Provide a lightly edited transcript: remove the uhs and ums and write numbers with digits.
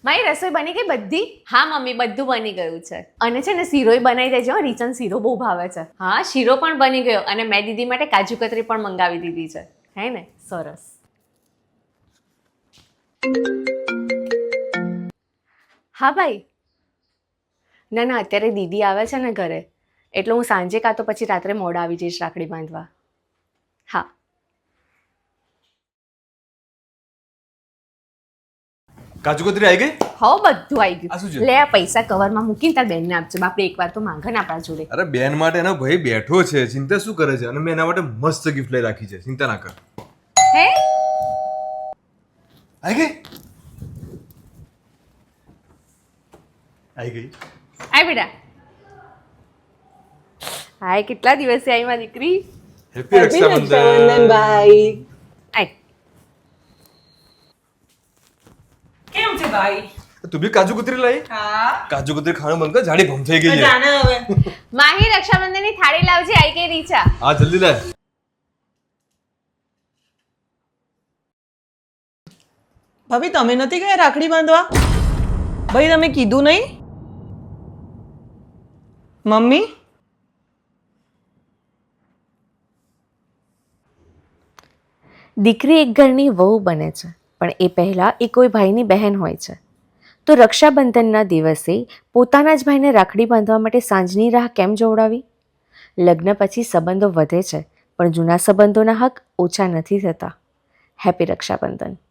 મારી રસોઈ બની ગઈ બધી? હા મમ્મી, બધું બની ગયું છે. અને છે ને શીરોય બનાવી દેજો હો, રીચન શીરો બહુ ભાવે છે. હા, શીરો પણ બની ગયો અને મેં દીદી માટે કાજુ કતરી પણ મંગાવી દીધી છે. હે ને? સરસ. હા ભાઈ. ના ના, અત્યારે દીદી આવે છે ને ઘરે, એટલે હું સાંજે કાં તો પછી રાત્રે મોડા આવી જઈશ રાખડી બાંધવા. હા. કાજુ કતરી આવી ગઈ? હો, બધું આવી આ શું ગયું. છે? લે આ પૈસા કવરમાં મૂકીને તાર બેનને આપજો. બાપરે એકવાર તો માંગે ને આપણા જોડે. અરે બેન માટે એનો ભાઈ બેઠો છે, ચિંતા શું કરે છે? અને મેં એના માટે મસ્ત ગિફ્ટ લઈ રાખી છે, ચિંતા ના કર. હે? આવી ગઈ? આવી ગઈ. આય બેટા. હાય, કેટલા દિવસે આવી મારી દીકરી. હેપી રક્ષાબંધન. ભાઈ. આય. કેમ છે ભાઈ? તું બી કાજુ કતરી લઈ? હા. કાજુ કતરી ખાવાનું બંધ કર, જાડી ભમ થઈ ગઈ છે. જાને હવે. માહી રક્ષાબંધનની થાળી લાવજે, આઈ ગઈ રીચા. હા, જલ્દી લે. ભાભી તમે નથી ગયા રાખડી બાંધવા? ભાઈ તમે કીધું નહીં? મમ્મી? દીકરી એક ઘરની વહુ બને છે, પણ એ પહેલાં એ કોઈ ભાઈની બહેન હોય છે. તો રક્ષાબંધનના દિવસે પોતાના જ ભાઈને રાખડી બાંધવા માટે સાંજની રાહ કેમ જોવડાવી? લગ્ન પછી સંબંધો વધે છે, પણ જૂના સંબંધોના હક ઓછા નથી થતા. હેપી રક્ષાબંધન.